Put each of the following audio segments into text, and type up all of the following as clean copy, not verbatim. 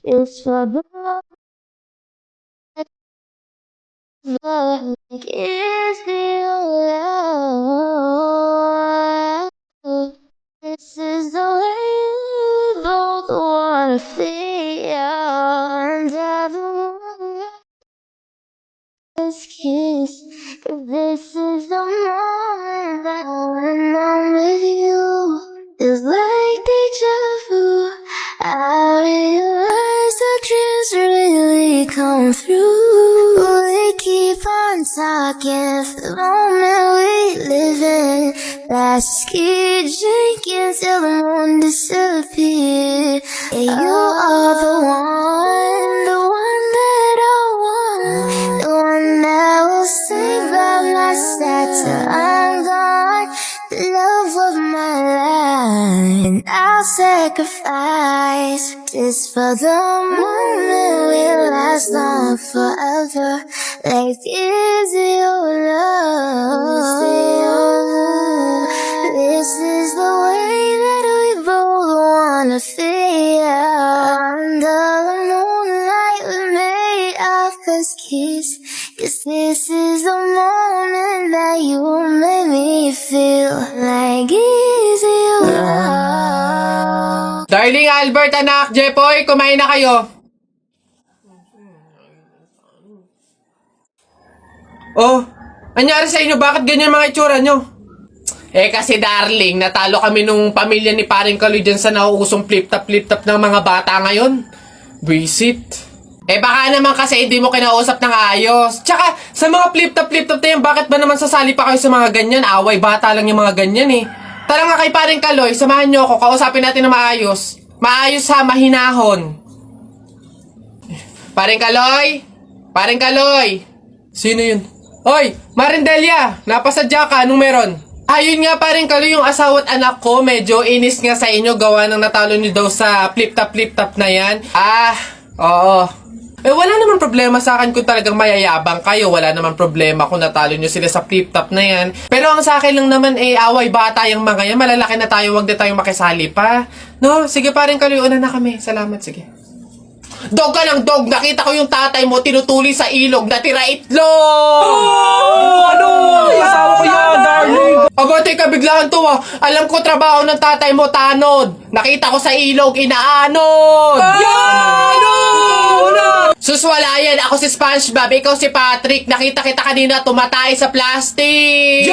It's for the like is the love. This is the way we both wanna feel, and I don't want this kiss. 'Cause this is the moment that when I'm with you, it's like deja vu. I realize the dreams really come through. We keep on talking for the moment we live in. Let's keep drinking till the moon disappears. Yeah, you are the one that I want, the one that will stay by my side till I'm gone. The love of my life, and I'll sacrifice just for the moment we'll last long forever. Like is your love? This is the way that we both wanna feel. Under the moonlight we made our first kiss. 'Cause this is the moment that you made me feel like easy love. Darling Albert, anak, Jepoy, kumain na kayo. Oh, anyari sa inyo? Bakit ganyan mga itsura nyo? Kasi darling, natalo kami nung pamilya ni paring Kaloy dyan sa nauusong flip-top ng mga bata ngayon. Visit. Baka naman kasi hindi mo kinausap ng ayos. Tsaka, sa mga flip-top na yan, bakit ba naman sasali pa kayo sa mga ganyan? Away, bata lang yung mga ganyan eh. Tara nga kay paring Kaloy, samahan nyo ako, kausapin natin na maayos. Maayos ha, mahinahon. Paring Kaloy? Paring Kaloy? Sino yun? Hoy, Marindelia, napasadya ka, anong meron? Ayun nga paring Kaloy, yung asawa at anak ko, medyo inis nga sa inyo, gawa ng natalo nyo daw sa flip-top na yan. Oo. Wala naman problema sa akin kung talagang mayayabang kayo. Wala naman problema kung natalo nyo sila sa flip-top na yan. Pero ang sa akin lang naman away bata yung mga yan. Malalaki na tayo, wag na tayong makisali pa. No? Sige paring Kaloy, una na kami. Salamat, sige. Dog ka ng dog! Nakita ko yung tatay mo tinutuli sa ilog na tira itlog! Asawa ko yan, darling. Abate ka, biglaan to Alam ko trabaho ng tatay mo, tanod. Nakita ko sa ilog, inaanod! Suswala yan, ako si SpongeBob, ikaw si Patrick. Nakita kita kanina tumatay sa plastic.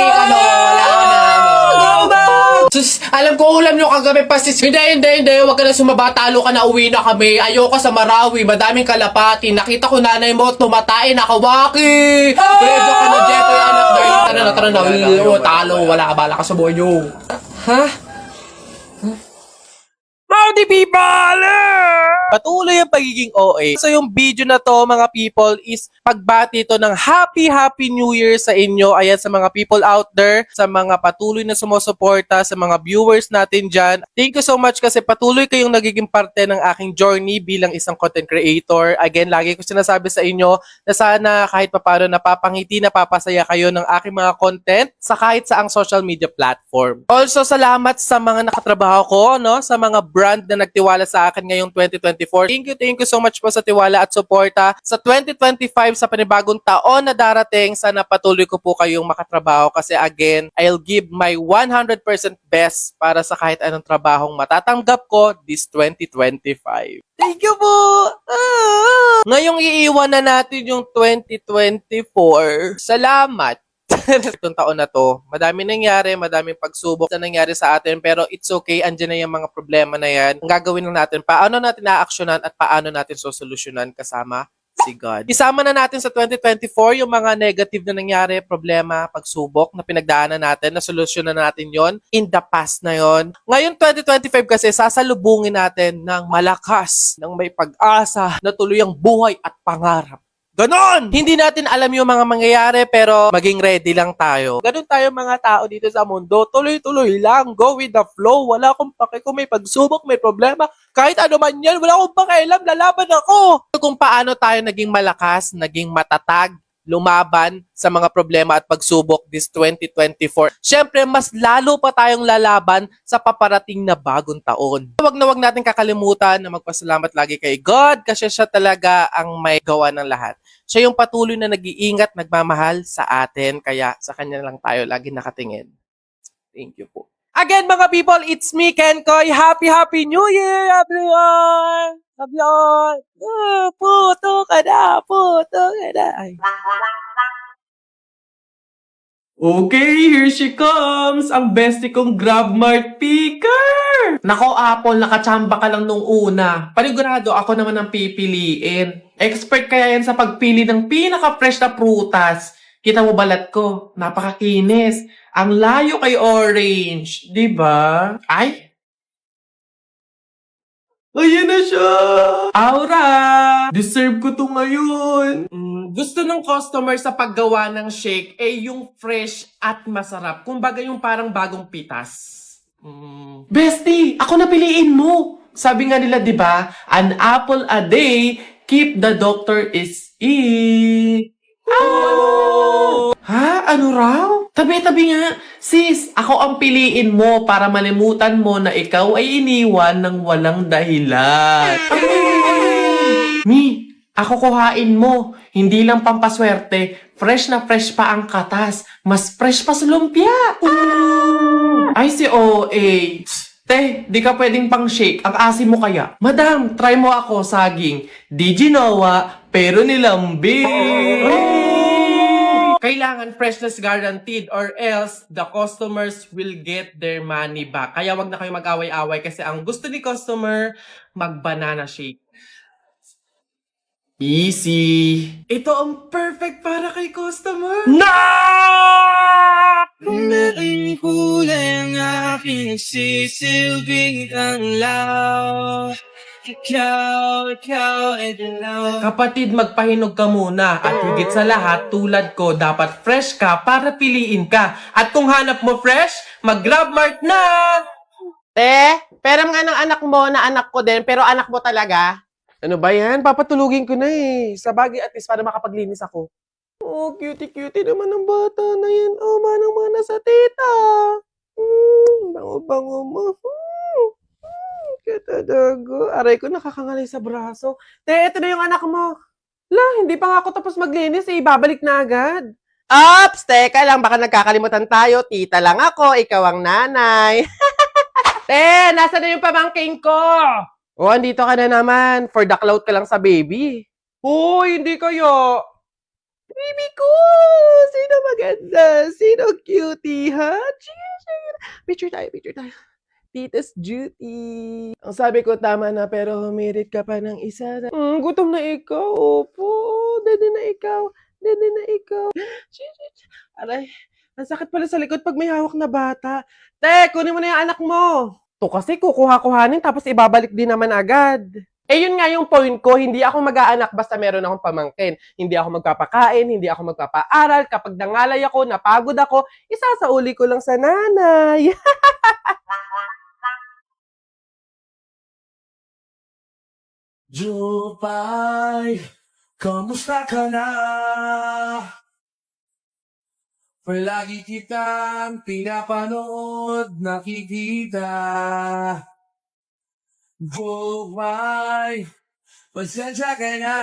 Sus, alam ko ulam nyo kagabi pasis. Hindi. Huwag ka na sumaba, talo ka na, uwi na kami. Ayoko sa Marawi, madaming kalapati. Nakita ko nanay mo, tumatay, nakawaki. Preso ka na, Jepoy, anak. Tara na. Talo, wala ka, bala ka sa buhay nyo. Ha? Howdy people! Patuloy ang pagiging OA. So yung video na to mga people is pagbati to ng Happy New Year sa inyo. Ayan sa mga people out there, sa mga patuloy na sumusuporta, sa mga viewers natin dyan. Thank you so much kasi patuloy kayong nagiging parte ng aking journey bilang isang content creator. Again, lagi ko sinasabi sa inyo na sana kahit papano napapangiti, napapasaya kayo ng aking mga content sa kahit saang social media platform. Also, salamat sa mga nakatrabaho ko, no? Sa mga brand na nagtiwala sa akin ngayong 2024. Thank you so much po sa tiwala at suporta. Sa 2025, sa panibagong taon na darating, sana patuloy ko po kayong makatrabaho kasi again, I'll give my 100% best para sa kahit anong trabahong matatanggap ko this 2025. Thank you po! Ngayong iiwan na natin yung 2024. Salamat! Itong taon na to, madaming nangyari, madaming pagsubok na nangyari sa atin, pero it's okay, andyan na yung mga problema na yan. Ang gagawin lang natin, paano natin na-actionan at paano natin sosolusyonan kasama si God. Isama na natin sa 2024 yung mga negative na nangyari, problema, pagsubok na pinagdaanan natin, na solusyonan natin yon in the past na yon. Ngayon 2025 kasi sasalubungin natin ng malakas, ng may pag-asa, na tuloy ang buhay at pangarap. Ganon! Hindi natin alam yung mga mangyayari pero maging ready lang tayo. Ganon tayo mga tao dito sa mundo. Tuloy-tuloy lang. Go with the flow. Wala akong pake kung may pagsubok, may problema. Kahit ano man yan, wala akong pakialam. Lalaban ako. Kung paano tayo naging malakas, naging matatag, lumaban sa mga problema at pagsubok this 2024. Siyempre, mas lalo pa tayong lalaban sa paparating na bagong taon. Huwag na huwag natin kakalimutan na magpasalamat lagi kay God kasi siya talaga ang may gawa ng lahat. Siya yung patuloy na nag-iingat, nagmamahal sa atin, kaya sa kanya lang tayo lagi nakatingin. Thank you po. Again, mga people, it's me, Ken Koy. Happy New Year, everyone! Everyone! Puto ka na! Puto ka na! Ay. Okay, here she comes! Ang bestie kong GrabMart picker! Nako, Apple, nakachamba ka lang nung una. Panigurado ako naman ang pipiliin. Expert kaya yan sa pagpili ng pinaka-fresh na prutas. Kita mo balat ko, napakakinis. Ang layo kay Orange, di ba? Ay! Ayan na siya! Aura! Deserve ko to ngayon. Gusto ng customer sa paggawa ng shake yung fresh at masarap. Kumbaga yung parang bagong pitas. Bestie, ako na piliin mo. Sabi nga nila, di ba? An apple a day, keep the doctor is it. Oh! Ha? Ano raw? Tabi-tabi nga. Sis, ako ang piliin mo para malimutan mo na ikaw ay iniwan ng walang dahilan. Mi, ako kuhain mo. Hindi lang pampaswerte. Fresh na fresh pa ang katas. Mas fresh pa sa lumpia. Ay, si OA. Te, di ka pwedeng pang shake. Ang asim mo kaya. Madam, try mo ako saging. Di ginawa, pero nilambing. Kailangan freshness guaranteed or else the customers will get their money back. Kaya wag na kayo mag-away-away kasi ang gusto ni customer, mag-banana shake. Easy. Ito ang perfect para kay customer. No! Naging kulang aking sisilbing ang law. Ikaw, ay dalaw. Kapatid, magpahinog ka muna. At higit sa lahat, tulad ko, dapat fresh ka para piliin ka. At kung hanap mo fresh, mag-GrabMart na! Peram nga ng anak mo na anak ko din, pero anak mo talaga. Ano ba yan? Papatulugin ko na eh. Sa bagay at least para makapaglinis ako. Oh, cutie-cutie naman ng bata na yan. Oh, manang-mana sa tita. Bango-bango mo. Katadago. Aray ko, nakakangalay sa braso. Ito na yung anak mo. Hindi pa nga ako tapos maglinis eh. Babalik na agad. Ops! Teka lang, baka nagkakalimutan tayo. Tita lang ako, ikaw ang nanay. Nasa na yung pamangking ko? Oh, andito ka na naman. For the clout ka lang sa baby. Hoy, hindi kayo. Baby ko! Sino maganda? Sino cutie, ha? Picture tayo. Tita's duty. Ang sabi ko, tama na, pero humirit ka pa ng isa. Gutom na ikaw. Opo. Dede na ikaw. Aray, ang sakit pala sa likod pag may hawak na bata. Kunin mo na yung anak mo. To kasi kukuha-kuhanin tapos ibabalik din naman agad. Yun nga yung point ko, hindi ako mag-aanak basta meron akong pamangkin. Hindi ako magpapakain, hindi ako magpapaaral. Kapag nangalay ako, napagod ako, isasauli ko lang sa nanay. Jupay, kamusta ka na? Palagi kitang pinapanood, nakikita. Jupay, pasensya ka na.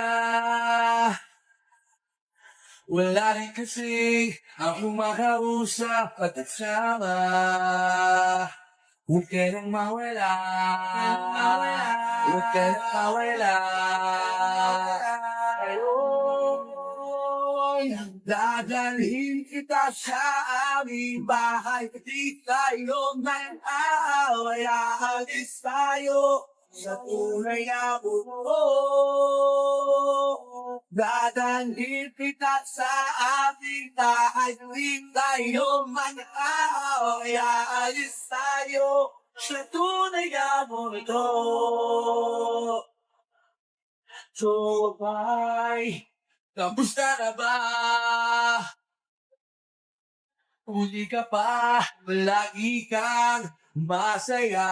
Wala rin kasi akong makausap at kasama. Huwag ka nang mawala. Huwag ka nang mawala. Ngayon, dadalhin kita sa aming bahay. Di tayo man aaway. Aalis tayo sa tunay na buo. Dadalhin kita sa aming bahay. Di tayo man aaway. Aalis tayo sa tunay na mundo. Jupay, Tapos ka na ba? Huli ka pa, lagi kang masaya.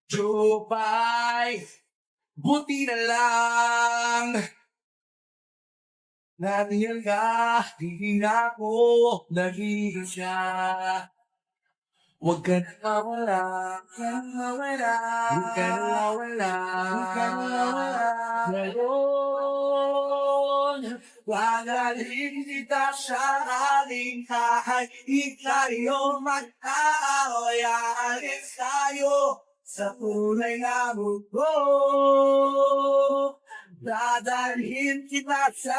Jupay, buti na lang. Nandiyan ka, hindi na ako nag-iisya. Huwag ka na mawala, huwag ka na mawala, huwag ka na mawala, huwag ka na mawala. Ngayon, pagaling kita sa aling kahit ikayo mag-aaway, aalis tayo sa tunay na mundo. Dadalhin kita sa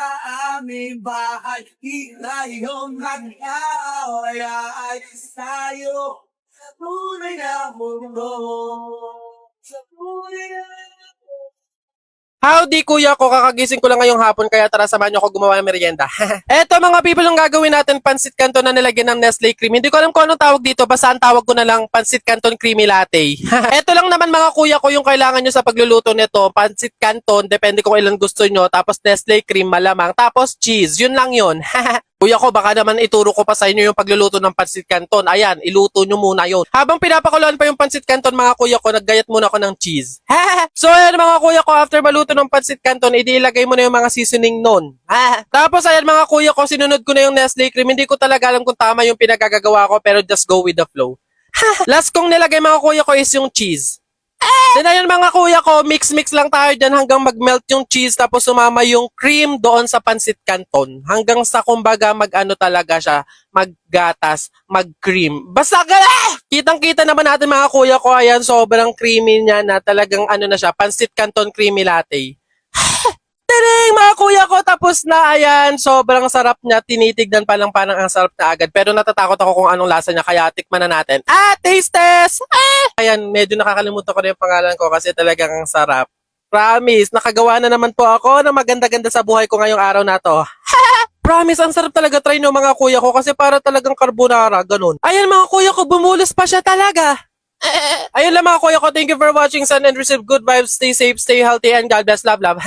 aming bahay, ikayo mag-aaway, aalis tayo sa tunay na mundo. Sa tunay na mundo. Howdy kuya ko, kakagising ko lang ngayong hapon kaya tara samahan niyo ako gumawa ng merienda. Eto mga people, ang gagawin natin, pansit canton na nilagyan ng Nestle cream. Hindi ko alam kung anong tawag dito, basta ang tawag ko na lang pansit canton creamy latte. Eto lang naman mga kuya ko yung kailangan nyo sa pagluluto nito. Pansit canton, depende kung ilan gusto nyo, tapos Nestle cream malamang, tapos cheese, yun lang yun. Kuya ko, baka naman ituro ko pa sa inyo yung pagluluto ng pansit canton. Ayan, iluto nyo muna yon. Habang pinapakuluan pa yung pansit canton mga kuya ko, naggayat muna ako ng cheese. So ayan mga kuya ko, after maluto ng pansit canton, ilagay mo na yung mga seasoning nun. Tapos ayan mga kuya ko, sinunod ko na yung Nestle cream. Hindi ko talaga alam kung tama yung pinagagagawa ko, pero just go with the flow. Last kong nilagay mga kuya ko is yung cheese. Then ayun mga kuya ko, mix-mix lang tayo dyan hanggang mag-melt yung cheese tapos sumama yung cream doon sa pansit canton. Hanggang sa kumbaga mag-ano talaga siya, maggatas, mag-cream. Basta kitang-kita naman natin mga kuya ko, ayan, sobrang creamy niya na talagang ano na siya, pansit canton creamy latte. Tadang mga kuya ko, tapos na, ayan, sobrang sarap niya, tinitignan pa lang parang ang sarap na agad, pero natatakot ako kung anong lasa niya, kaya tikman na natin. Taste test! Ayan, medyo nakakalimutan ko na yung pangalan ko kasi talagang ang sarap. Promise, nakagawa na naman po ako ng maganda-ganda sa buhay ko ngayong araw na to. Promise, ang sarap talaga try no mga kuya ko kasi para talagang carbonara, ganun. Ayan mga kuya ko, bumulos pa siya talaga. Ayun lang mga kuya ko, thank you for watching, send and receive good vibes, stay safe, stay healthy, and God bless, love, love.